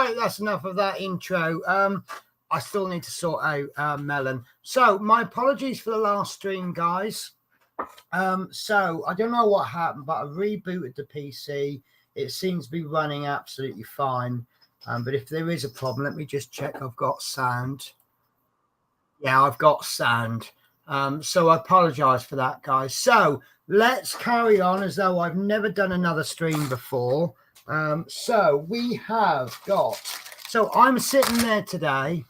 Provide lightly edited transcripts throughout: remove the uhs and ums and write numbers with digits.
Right, that's enough of that intro. I still need to sort out Melon. So my apologies for the last stream, guys. So I don't know what happened, but I rebooted the PC. It seems to be running absolutely fine. But if there is a problem, let me just check I've got sound. Yeah, I've got sound. So I apologize for that, guys. So let's carry on as though I've never done another stream before. So we have got, so I'm sitting there today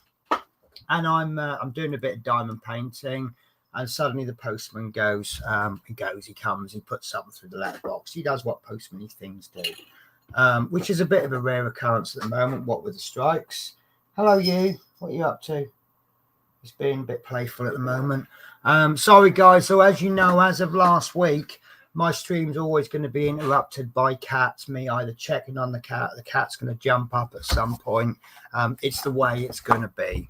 and I'm doing a bit of diamond painting, and suddenly the postman goes, he comes, he puts something through the letterbox. He does what postman things do, which is a bit of a rare occurrence at the moment, what with the strikes. Hello, you. What are you up to? He's being a bit playful at the moment. Sorry, guys. So as you know, as of last week, my stream's always going to be interrupted by cats, me either checking on the cat's going to jump up at some point. It's the way it's going to be.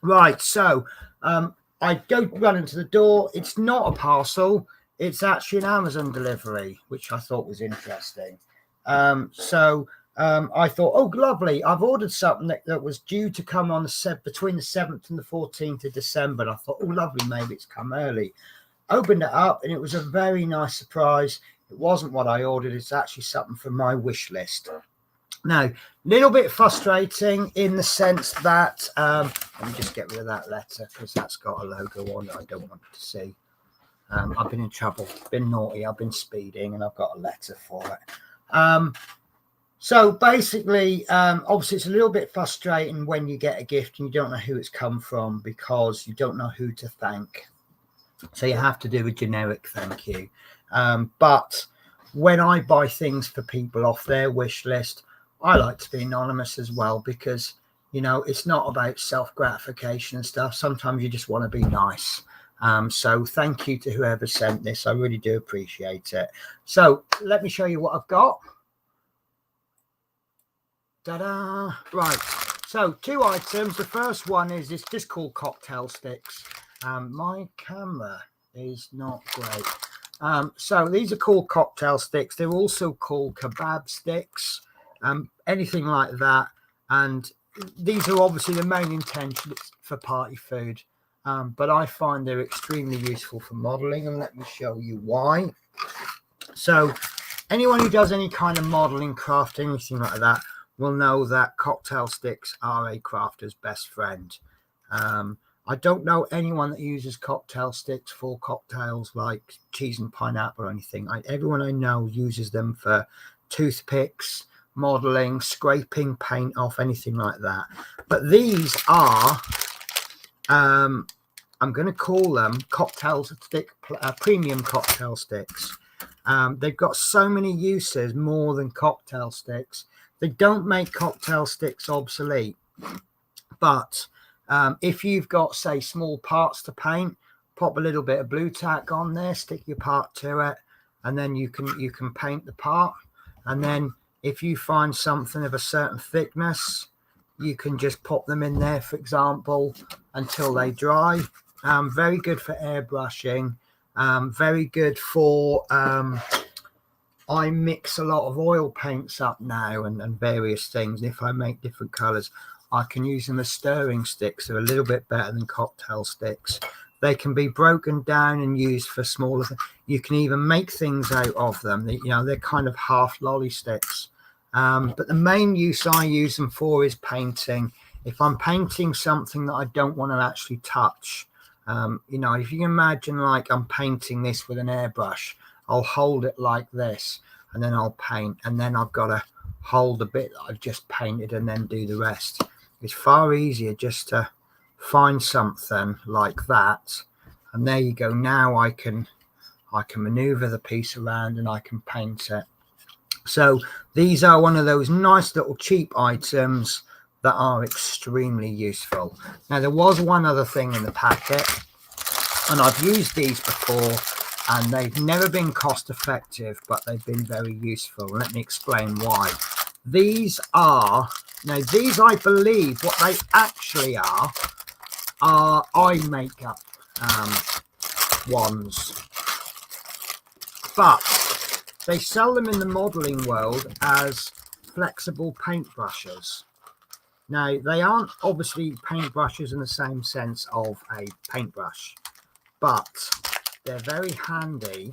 Right, so I go run into the door. It's not a parcel. It's actually an Amazon delivery, which I thought was interesting. I thought, oh, lovely. I've ordered something that was due to come on between the 7th and the 14th of December. And I thought, oh, lovely, maybe it's come early. Opened it up, and it was a very nice surprise. It wasn't what I ordered. It's actually something from my wish list. Now, a little bit frustrating in the sense that, let me just get rid of that letter because that's got a logo on it I don't want to see. I've been in trouble, been naughty, I've been speeding, and I've got a letter for it. So basically, obviously, it's a little bit frustrating when you get a gift and you don't know who it's come from because you don't know who to thank. So you have to do a generic thank you. But when I buy things for people off their wish list, I like to be anonymous as well because, you know, it's not about self-gratification and stuff. Sometimes you just want to be nice. So thank you to whoever sent this. I really do appreciate it. So let me show you what I've got. Ta-da! Right, so 2 items. The first one is it's just called cocktail sticks. My camera is not great. So these are called cocktail sticks. They're also called kebab sticks, anything like that. And these are obviously the main intention for party food. But I find they're extremely useful for modeling, and let me show you why. So anyone who does any kind of modeling, craft, anything like that, will know that cocktail sticks are a crafter's best friend. I don't know anyone that uses cocktail sticks for cocktails like cheese and pineapple or anything. Everyone I know uses them for toothpicks, modeling, scraping paint off, anything like that. But these are, I'm going to call them cocktail stick, premium cocktail sticks. They've got so many uses more than cocktail sticks. They don't make cocktail sticks obsolete, but if you've got, say, small parts to paint, pop a little bit of blue tack on there, stick your part to it, and then you can paint the part. And then if you find something of a certain thickness, you can just pop them in there, for example, until they dry. Very good for airbrushing. Very good for I mix a lot of oil paints up now and various things. If I make different colors, I can use them as stirring sticks. They're a little bit better than cocktail sticks. They can be broken down and used for smaller things. You can even make things out of them. They're kind of half lolly sticks. But the main use I use them for is painting. If I'm painting something that I don't want to actually touch, if you can imagine like I'm painting this with an airbrush, I'll hold it like this and then I'll paint, and then I've got to hold the bit that I've just painted and then do the rest. It's far easier just to find something like that, and there you go. Now I can maneuver the piece around and I can paint it. So these are one of those nice little cheap items that are extremely useful. Now there was one other thing in the packet, and I've used these before, and they've never been cost effective, but they've been very useful. Let me explain why. These I believe what they actually are eye makeup ones. But they sell them in the modeling world as flexible paintbrushes. Now, they aren't obviously paintbrushes in the same sense of a paintbrush, but they're very handy.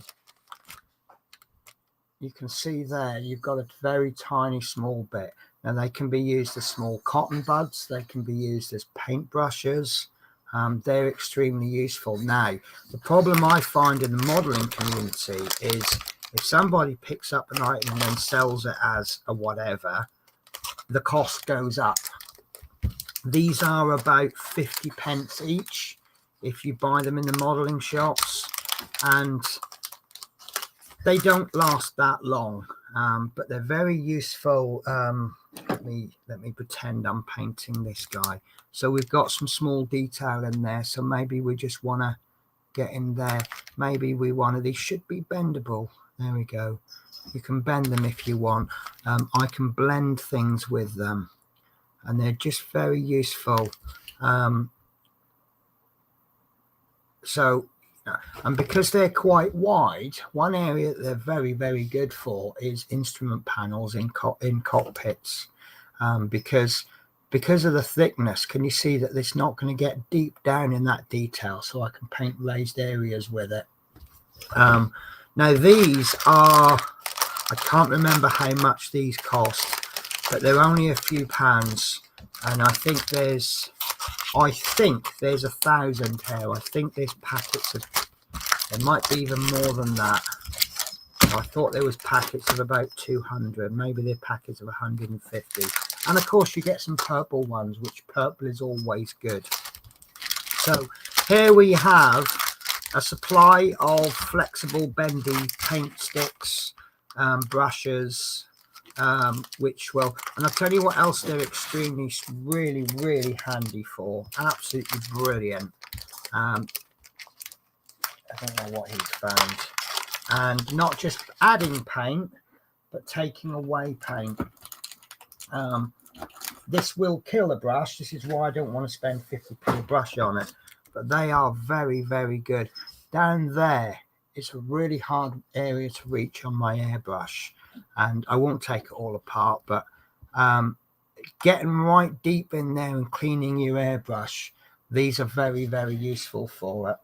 You can see there, you've got a very tiny small bit. Now, they can be used as small cotton buds. They can be used as paintbrushes. They're extremely useful. Now, the problem I find in the modeling community is if somebody picks up an item and then sells it as a whatever, the cost goes up. These are about 50 pence each if you buy them in the modeling shops, and they don't last that long, but they're very useful. Let me pretend I'm painting this guy. So we've got some small detail in there, so maybe we just want to get in there. Maybe we want to, these should be bendable. There we go. You can bend them if you want. I can blend things with them, and they're just very useful. And because they're quite wide, one area that they're very, very good for is instrument panels in cockpits, because of the thickness. Can you see that it's not going to get deep down in that detail, so I can paint raised areas with it. Now these are, I can't remember how much these cost, but they're only a few pounds, and I think there's 1,000 here. I think there's packets of, there might be even more than that. I thought there was packets of about 200, maybe they're packets of 150. And of course you get some purple ones, which purple is always good. So here we have a supply of flexible bendy paint sticks, brushes, which will, and I'll tell you what else they're extremely, really handy for. Absolutely brilliant. I don't know what he's found. And not just adding paint, but taking away paint. This will kill a brush. This is why I don't want to spend 50p a brush on it. But they are very, very good. Down there, it's a really hard area to reach on my airbrush. And I won't take it all apart, but getting right deep in there and cleaning your airbrush, these are very, very useful for it.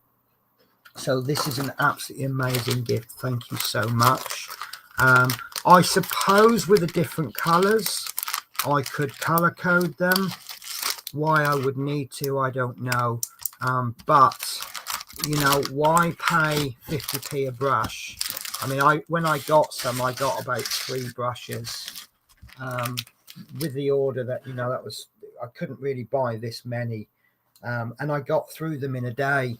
So this is an absolutely amazing gift. Thank you so much. I suppose with the different colors, I could color code them. Why I would need to, I don't know. But, you know, why pay 50p a brush? I mean, when I got some, I got about 3 brushes with the order that, you know, that was, I couldn't really buy this many. And I got through them in a day.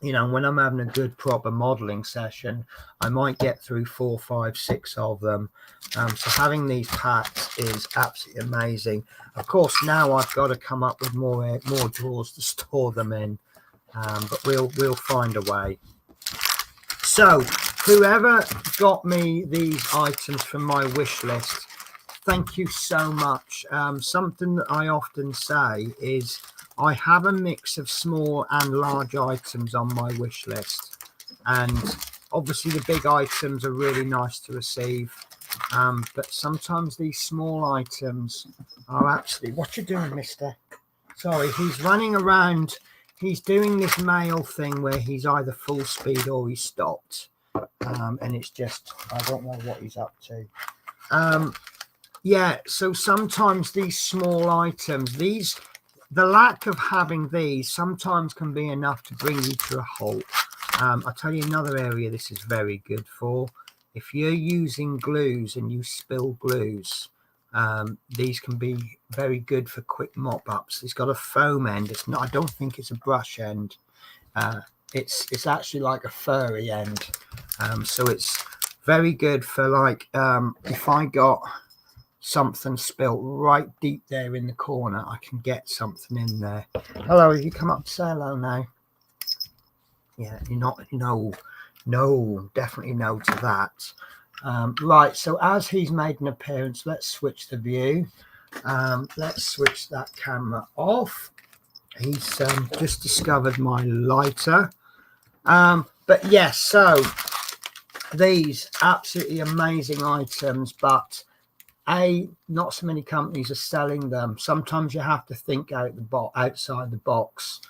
You know, when I'm having a good proper modeling session, I might get through 4, 5, 6 of them. So having these packs is absolutely amazing. Of course, now I've got to come up with more drawers to store them in, but we'll find a way. So whoever got me these items from my wish list, thank you so much. Something that I often say is, I have a mix of small and large items on my wish list, and obviously the big items are really nice to receive, but sometimes these small items are absolutely, what you doing, mister? Sorry, he's running around, he's doing this mail thing where he's either full speed or he's stopped, and it's just, I don't know what he's up to. Yeah, so sometimes these small items, the lack of having these sometimes can be enough to bring you to a halt. I'll tell you another area this is very good for. If you're using glues and you spill glues, these can be very good for quick mop-ups. It's got a foam end. It's not, I don't think it's a brush end. It's actually like a furry end. So it's very good for, like, if I got something spilt right deep there in the corner, I can get something in there. Hello, have you come up to say hello now? Yeah, you're not, no, definitely no to that. Right, so as he's made an appearance, let's switch the view. Let's switch that camera off. He's just discovered my lighter. But yes, so these absolutely amazing items, but not so many companies are selling them. Sometimes you have to think outside the box.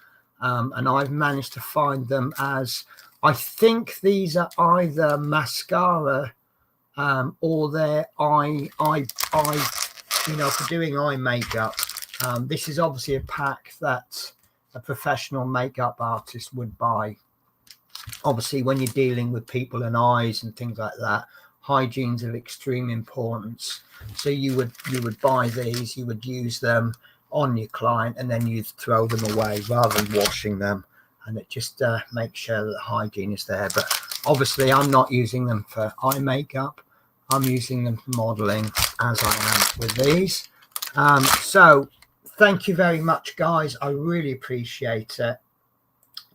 And I've managed to find them as, I think these are either mascara or they're eye, for doing eye makeup. This is obviously a pack that a professional makeup artist would buy. Obviously, when you're dealing with people and eyes and things like that, hygiene's of extreme importance. So you would buy these, you would use them on your client, and then you'd throw them away rather than washing them. And it just makes sure that the hygiene is there. But obviously, I'm not using them for eye makeup. I'm using them for modeling, as I am with these. So thank you very much, guys. I really appreciate it.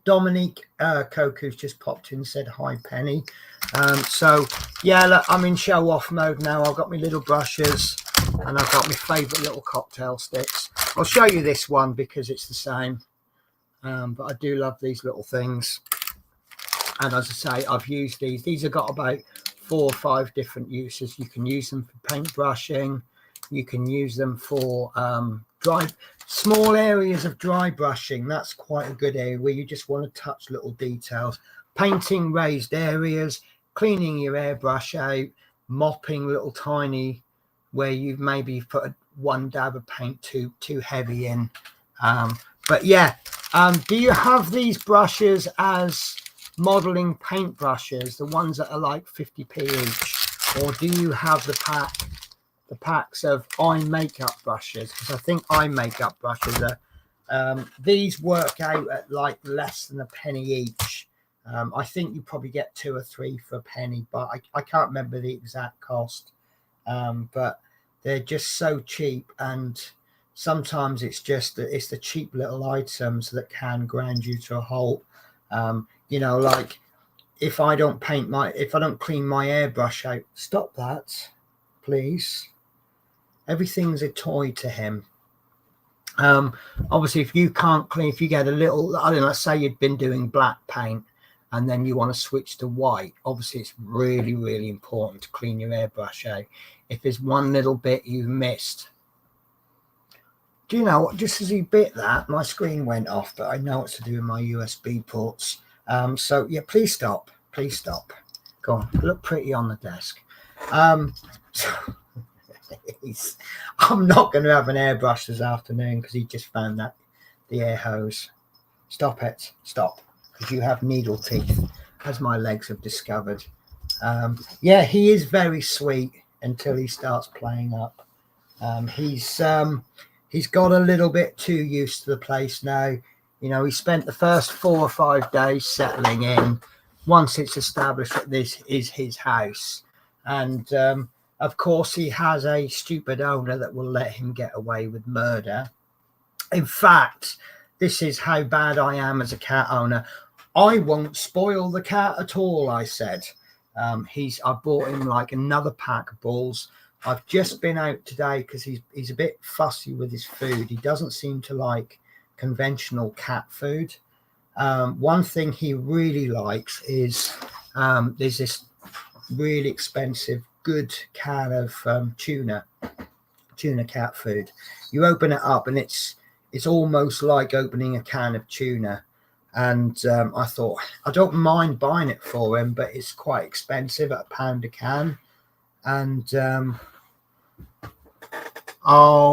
Dominique Koku's just popped in and said hi, Penny. So yeah, look, I'm in show off mode now. I've got my little brushes and I've got my favorite little cocktail sticks. I'll show you this one because it's the same, but I do love these little things. And as I say, I've used these have got about 4 or 5 different uses. You can use them for paint brushing, you can use them for small areas of dry brushing. That's quite a good area where you just want to touch little details. Painting raised areas, cleaning your airbrush out, mopping little tiny where you've maybe put one dab of paint too heavy in. But yeah, do you have these brushes as modeling paint brushes, the ones that are like 50p each, or do you have the packs of eye makeup brushes? Because I think eye makeup brushes are these work out at like less than a penny each. I think you probably get 2 or 3 for a penny, but I can't remember the exact cost. But they're just so cheap, and sometimes it's the cheap little items that can grind you to a halt. You know, like if I don't clean my airbrush out, stop that, please. Everything's a toy to him. Obviously, if you can't clean, if you get a little, I don't know, let's say you'd been doing black paint and then you want to switch to white, obviously it's really, really important to clean your airbrush out. If there's one little bit you've missed, do you know what, just as he bit that, my screen went off, but I know it's to do with my USB ports. So yeah, please stop, go on, look pretty on the desk. I'm not going to have an airbrush this afternoon because he just found that the air hose. Stop, because you have needle teeth, as my legs have discovered. Yeah, he is very sweet until he starts playing up. He's got a little bit too used to the place now. You know, he spent the first 4 or 5 days settling in. Once it's established that this is his house, and of course, he has a stupid owner that will let him get away with murder. In fact, this is how bad I am as a cat owner. I won't spoil the cat at all, I said. I bought him like another pack of balls. I've just been out today because he's a bit fussy with his food. He doesn't seem to like conventional cat food. One thing he really likes is there's this really expensive good can of tuna cat food. You open it up and it's almost like opening a can of tuna. And I thought, I don't mind buying it for him, but it's quite expensive at £1 a can. And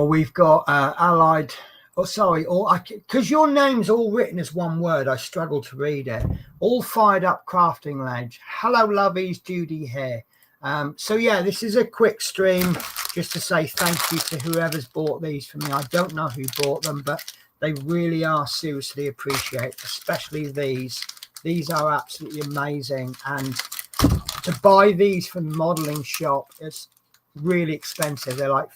we've got Allied. Oh, sorry. Because your name's all written as one word, I struggle to read it. All Fired Up Crafting Lounge. Hello, lovies. Judy here. So yeah, this is a quick stream just to say thank you to whoever's bought these for me. I don't know who bought them, but they really are seriously appreciated, especially these. These are absolutely amazing, and to buy these from the modeling shop is really expensive. They're like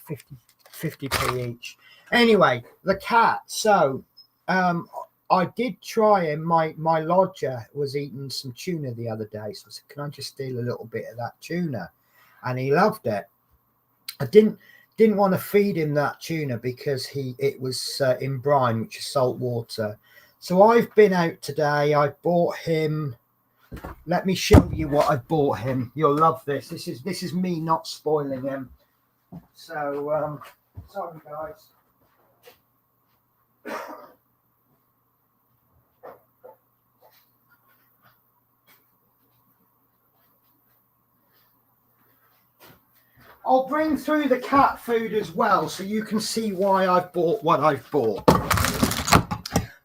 50p each. Anyway, the cat. So I did try him. My lodger was eating some tuna the other day, so I said, can I just steal a little bit of that tuna? And he loved it. I didn't want to feed him that tuna because it was in brine, which is salt water. So I've been out today. I bought him. Let me show you what I bought him. You'll love this. This is me not spoiling him. So, sorry guys. I'll bring through the cat food as well so you can see why I've bought what I've bought.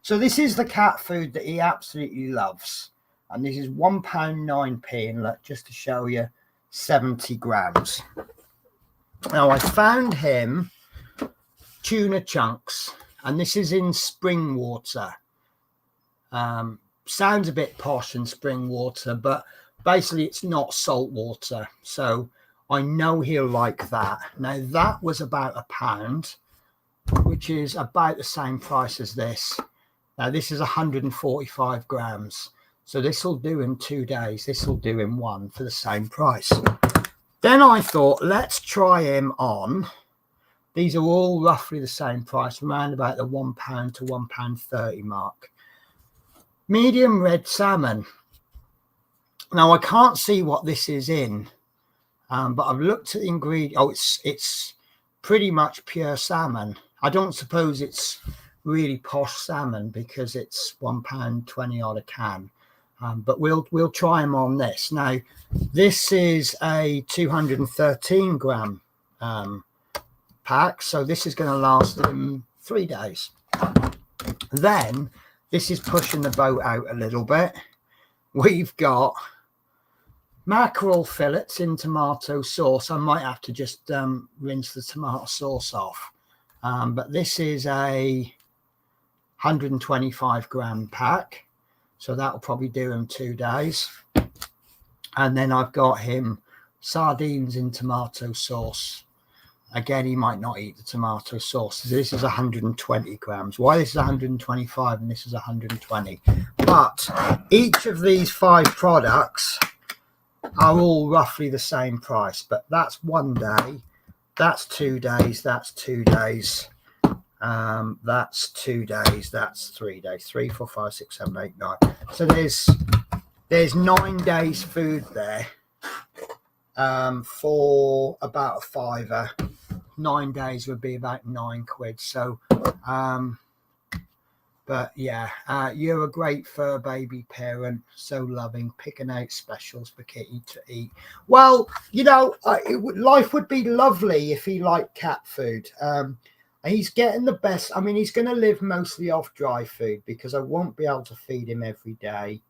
So this is the cat food that he absolutely loves. And this is £1.09, and look, just to show you, 70 grams. Now I found him tuna chunks, and this is in spring water. Sounds a bit posh in spring water, but basically it's not salt water. So I know he'll like that. Now that was about £1, which is about the same price as this. Now this is 145 grams. So this will do in 2 days. This will do in one for the same price. Then I thought, let's try him on. These are all roughly the same price, around about the £1 to £1.30 mark. Medium red salmon. Now I can't see what this is in. But I've looked at the ingredient. Oh, it's pretty much pure salmon. I don't suppose it's really posh salmon because it's £1.20 odd a can. But we'll try them on this. Now, this is a 213 gram pack, so this is going to last them 3 days. Then this is pushing the boat out a little bit. We've got mackerel fillets in tomato sauce. I might have to just rinse the tomato sauce off. But this is a 125 gram pack. So that'll probably do him 2 days. And then I've got him sardines in tomato sauce. Again, he might not eat the tomato sauce. This is 120 grams. Why this is 125 and this is 120? But each of these 5 products are all roughly the same price, but that's 1 day, that's 2 days, that's 2 days, that's 2 days, that's 3 days, 3, 4, 5, 6, 7, 8, 9. So there's 9 days food there for about a £5. 9 days would be about £9. So but yeah, you're a great fur baby parent, so loving, picking out specials for Kitty to eat. Well, you know, life would be lovely if he liked cat food. He's getting the best. I mean, he's going to live mostly off dry food because I won't be able to feed him every day,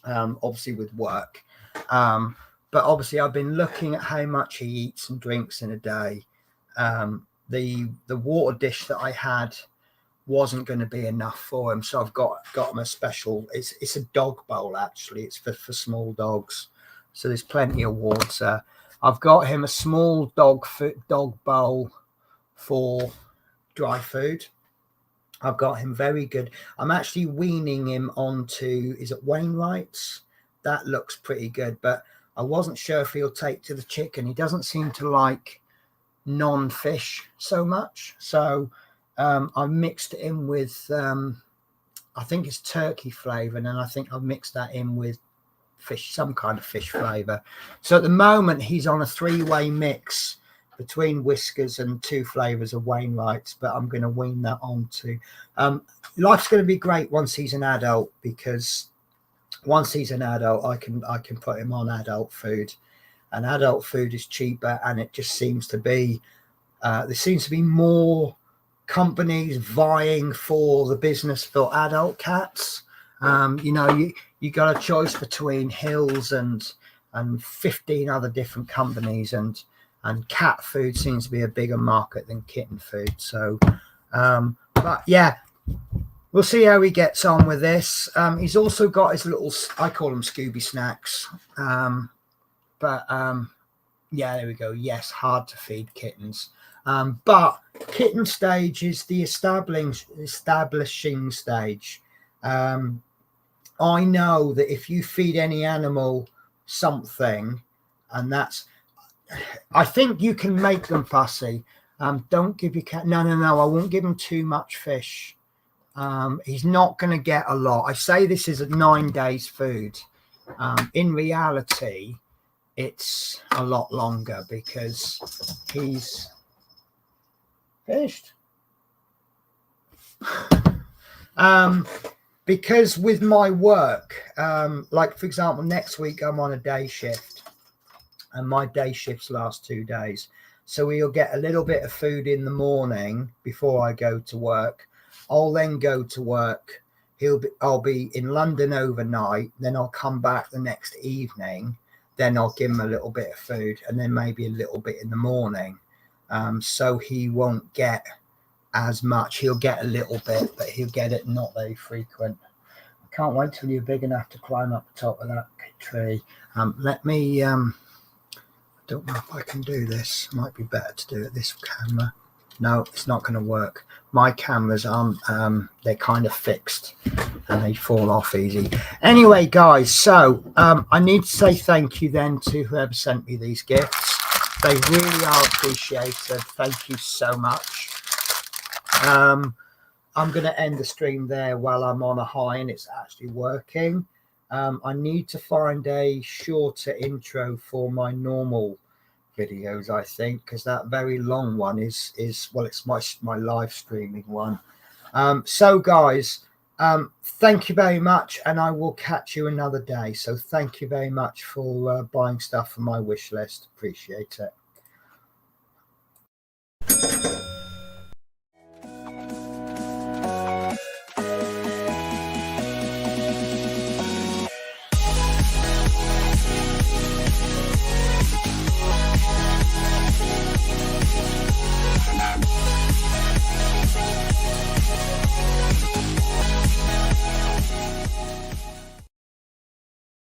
obviously with work. But obviously I've been looking at how much he eats and drinks in a day. The water dish that I had wasn't going to be enough for him, so I've got him a special. It's a dog bowl, actually. It's for small dogs, so there's plenty of water. I've got him a small dog bowl for dry food. I've got him very good. I'm actually weaning him onto, is it Wainwright's? That looks pretty good, but I wasn't sure if he'll take to the chicken. He doesn't seem to like non-fish so much, so I've mixed it in with I think it's turkey flavour, and I think I've mixed that in with fish, some kind of fish flavour. So at the moment he's on a 3-way mix between Whiskers and 2 flavours of Wainwright's, but I'm going to wean that on to life's going to be great once he's an adult, because once he's an adult I can put him on adult food, and adult food is cheaper, and it just seems to be there seems to be more companies vying for the business for adult cats. You know, you got a choice between Hills and 15 other different companies, and cat food seems to be a bigger market than kitten food. So but yeah, we'll see how he gets on with this. He's also got his little, I call them Scooby snacks, but yeah, there we go. Yes, hard to feed kittens. But kitten stage is the establishing stage. I know that if you feed any animal something, and that's, I think you can make them fussy. Don't give your cat, no, I won't give him too much fish. He's not going to get a lot. I say this is 9 days food. In reality, it's a lot longer because he's finished. Because with my work, like for example, next week I'm on a day shift and my day shifts last 2 days. So we'll get a little bit of food in the morning before I go to work. I'll then go to work. I'll be in London overnight. Then I'll come back the next evening. Then I'll give him a little bit of food and then maybe a little bit in the morning. So he won't get as much. He'll get a little bit, but he'll get it not very frequent. I can't wait till you're big enough to climb up the top of that tree. Let me don't know if I can do this. Might be better to do it this camera. No, it's not going to work. My cameras aren't they're kind of fixed and they fall off easy. Anyway, guys, so I need to say thank you then to whoever sent me these gifts. They really are appreciated. Thank you so much. I'm going to end the stream there while I'm on a high and it's actually working. I need to find a shorter intro for my normal videos, I think, because that very long one is well, it's my live streaming one. So guys, thank you very much, and I will catch you another day. So thank you very much for buying stuff from my wish list. Appreciate it.